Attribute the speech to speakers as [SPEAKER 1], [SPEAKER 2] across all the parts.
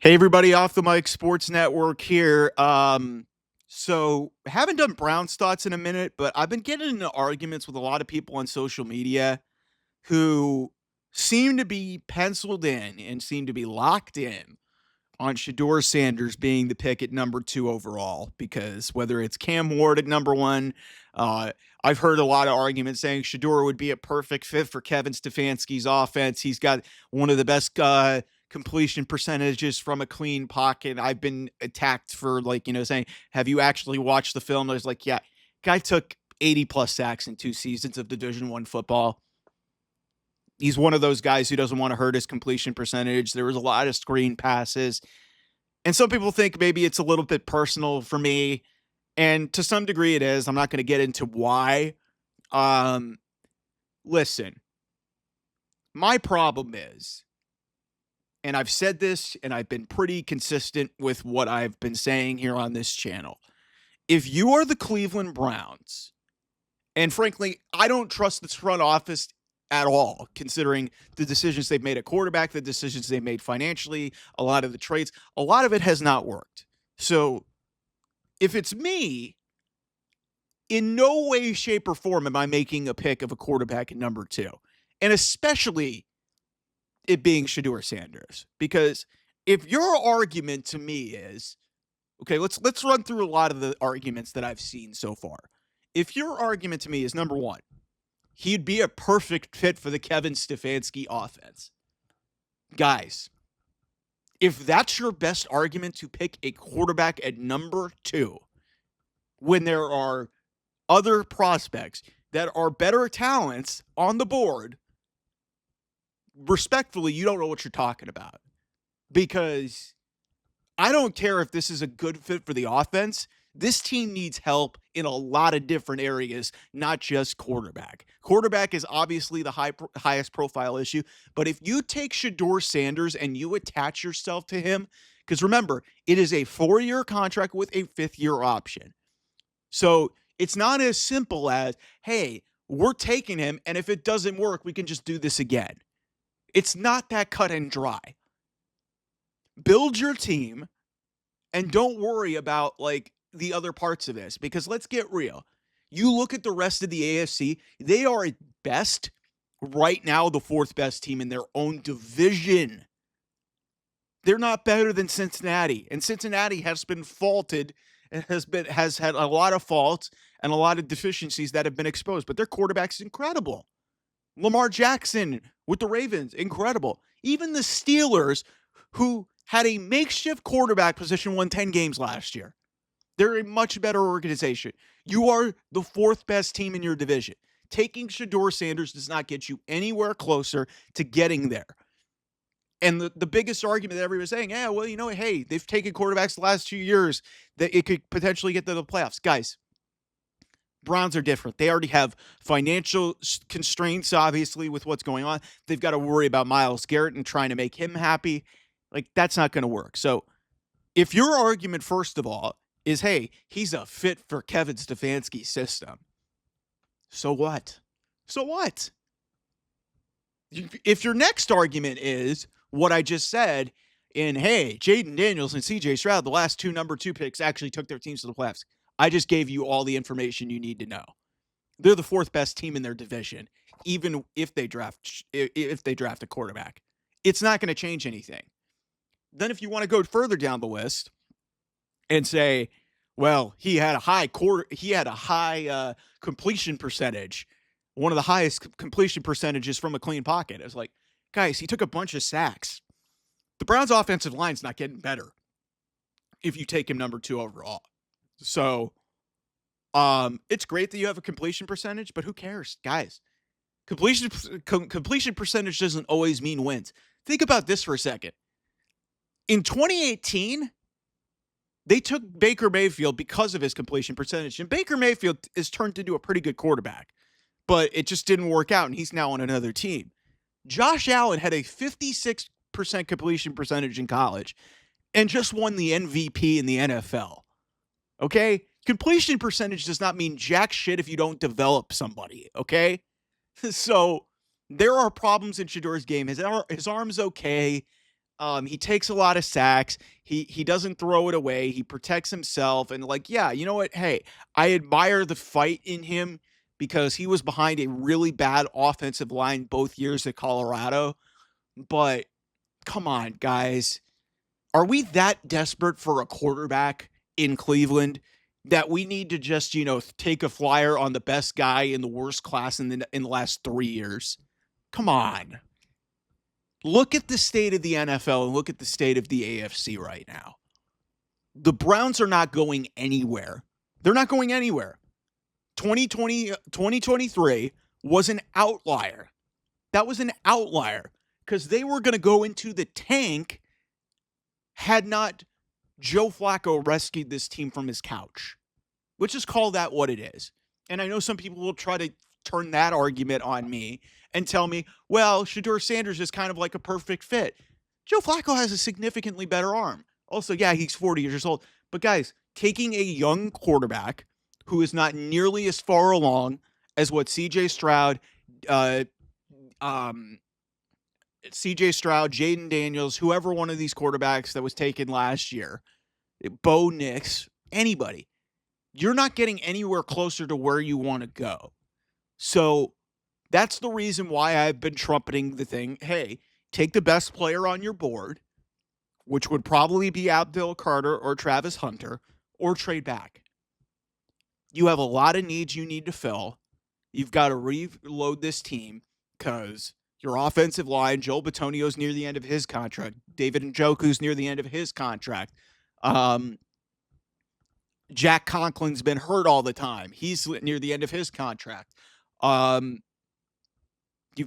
[SPEAKER 1] Hey everybody, off the mic Sports Network here. So haven't done Browns thoughts in a minute, but I've been getting into arguments with a lot of people on social media who seem to be penciled in and seem to be locked in on Shedeur Sanders being the pick at number 2 overall. Because whether it's Cam Ward at number 1, uh, I've heard a lot of arguments saying Shedeur would be a perfect fit for Kevin Stefanski's offense. He's got one of the best completion percentages from a clean pocket. I've been attacked for saying, have you actually watched the film? I was like, yeah, guy took 80 plus sacks in 2 seasons of Division 1 football. He's one of those guys who doesn't want to hurt his completion percentage. There was a lot of screen passes. And some people think maybe it's a little bit personal for me. And to some degree it is. I'm not going to get into why. Um, Listen, my problem is, and I've said this and I've been pretty consistent with what I've been saying here on this channel. If you are the Cleveland Browns, and frankly, I don't trust this front office at all, considering the decisions they've made at quarterback, the decisions they've made financially, a lot of the trades, a lot of it has not worked. So if it's me, in no way, shape, or form am I making a pick of a quarterback at number 2. And especially it being Shedeur Sanders. Because if your argument to me is, okay, let's run through a lot of the arguments that I've seen so far. If your argument to me is number 1, he'd be a perfect fit for the Kevin Stefanski offense. Guys, if that's your best argument to pick a quarterback at number 2, when there are other prospects that are better talents on the board, respectfully, you don't know what you're talking about. Because I don't care if this is a good fit for the offense. This team needs help in a lot of different areas, not just quarterback. Quarterback is obviously the highest profile issue, but if you take Shedeur Sanders and you attach yourself to him, because remember, it is a 4-year contract with a 5th-year option. So it's not as simple as, hey, we're taking him, and if it doesn't work, we can just do this again. It's not that cut and dry. Build your team and don't worry about the other parts of this, because let's get real. You look at the rest of the AFC, they are at best right now the 4th best team in their own division. They're not better than Cincinnati, and Cincinnati has been faulted and has had a lot of faults and a lot of deficiencies that have been exposed, but their quarterback's incredible. Lamar Jackson with the Ravens, incredible. Even the Steelers, who had a makeshift quarterback position, won 10 games last year. They're a much better organization. You are the 4th best team in your division. Taking Shedeur Sanders does not get you anywhere closer to getting there. And the biggest argument that everybody's saying, yeah, well, hey, they've taken quarterbacks the last 2 years that it could potentially get to the playoffs. Guys, Browns are different. They already have financial constraints, obviously, with what's going on. They've got to worry about Myles Garrett and trying to make him happy. That's not going to work. So if your argument, first of all, is, hey, he's a fit for Kevin Stefanski's system, so what? So what? If your next argument is what I just said, in, hey, Jaden Daniels and CJ Stroud, the last 2 number 2 picks, actually took their teams to the playoffs. I just gave you all the information you need to know. They're the 4th best team in their division, even if they draft a quarterback. It's not going to change anything. Then if you want to go further down the list and say, well, he had a high completion percentage, one of the highest completion percentages from a clean pocket. It's like, guys, he took a bunch of sacks. The Browns' offensive line's not getting better if you take him number 2 overall. So it's great that you have a completion percentage, but who cares, guys? Completion percentage doesn't always mean wins. Think about this for a second. In 2018, they took Baker Mayfield because of his completion percentage, and Baker Mayfield is turned into a pretty good quarterback, but it just didn't work out, and he's now on another team. Josh Allen had a 56% completion percentage in college and just won the MVP in the NFL. Okay? Completion percentage does not mean jack shit if you don't develop somebody, okay? So there are problems in Shedeur's game. His arm's okay. He takes a lot of sacks. He doesn't throw it away. He protects himself. And like, yeah, you know what? Hey, I admire the fight in him because he was behind a really bad offensive line both years at Colorado. But come on, guys. Are we that desperate for a quarterback in Cleveland that we need to just, take a flyer on the best guy in the worst class in the last 3 years? Come on. Look at the state of the NFL and look at the state of the AFC right now. The Browns are not going anywhere. They're not going anywhere. 2023 was an outlier. That was an outlier because they were going to go into the tank had not Joe Flacco rescued this team from his couch. Let's just call that what it is. And I know some people will try to turn that argument on me and tell me, well, Shedeur Sanders is kind of like a perfect fit. Joe Flacco has a significantly better arm. Also, yeah, he's 40 years old. But guys, taking a young quarterback who is not nearly as far along as what CJ Stroud, Jaden Daniels, whoever one of these quarterbacks that was taken last year, Bo Nix, anybody, you're not getting anywhere closer to where you want to go. So that's the reason why I've been trumpeting the thing. Hey, take the best player on your board, which would probably be Abdul Carter or Travis Hunter, or trade back. You have a lot of needs you need to fill. You've got to reload this team because your offensive line, Joel Bitonio's near the end of his contract. David Njoku's near the end of his contract. Jack Conklin's been hurt all the time. He's near the end of his contract. You've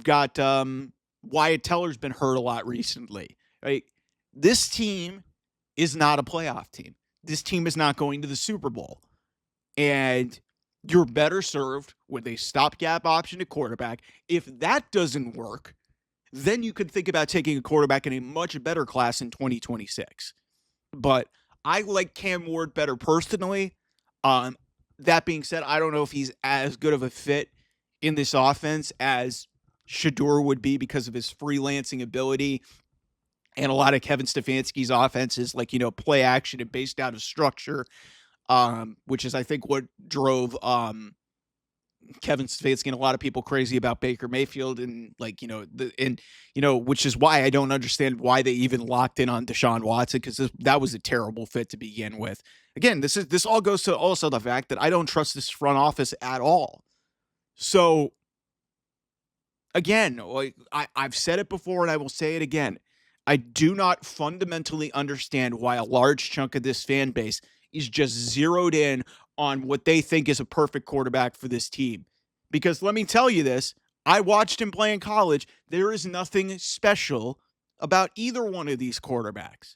[SPEAKER 1] got Wyatt Teller's been hurt a lot recently. Right? This team is not a playoff team. This team is not going to the Super Bowl. And you're better served with a stopgap option at quarterback. If that doesn't work, then you could think about taking a quarterback in a much better class in 2026. But I like Cam Ward better personally. That being said, I don't know if he's as good of a fit in this offense as Shedeur would be because of his freelancing ability. And a lot of Kevin Stefanski's offenses, like, play action and based out of structure, which is, I think, what drove Kevin Stefanski and a lot of people crazy about Baker Mayfield, and which is why I don't understand why they even locked in on Deshaun Watson, because that was a terrible fit to begin with. Again, this all goes to also the fact that I don't trust this front office at all. So again, like I've said it before and I will say it again. I do not fundamentally understand why a large chunk of this fan base is just zeroed in on what they think is a perfect quarterback for this team. Because let me tell you this, I watched him play in college. There is nothing special about either one of these quarterbacks.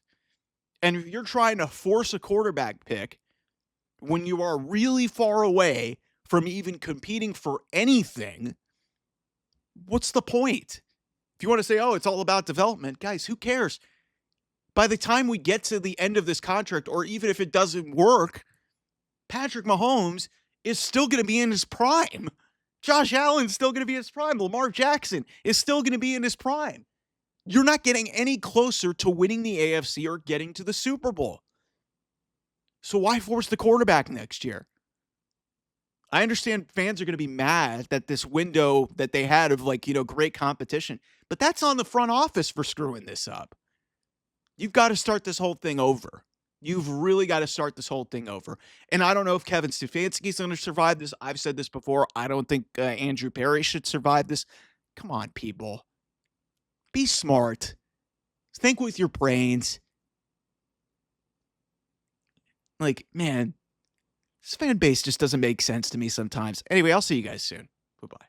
[SPEAKER 1] And if you're trying to force a quarterback pick when you are really far away from even competing for anything, what's the point? If you want to say, oh, it's all about development, guys, who cares? By the time we get to the end of this contract, or even if it doesn't work, Patrick Mahomes is still going to be in his prime. Josh Allen's still going to be in his prime. Lamar Jackson is still going to be in his prime. You're not getting any closer to winning the AFC or getting to the Super Bowl. So why force the quarterback next year? I understand fans are going to be mad that this window that they had of great competition, but that's on the front office for screwing this up. You've got to start this whole thing over. You've really got to start this whole thing over. And I don't know if Kevin Stefanski's going to survive this. I've said this before. I don't think Andrew Perry should survive this. Come on, people. Be smart. Think with your brains. Like, man, this fan base just doesn't make sense to me sometimes. Anyway, I'll see you guys soon. Bye-bye.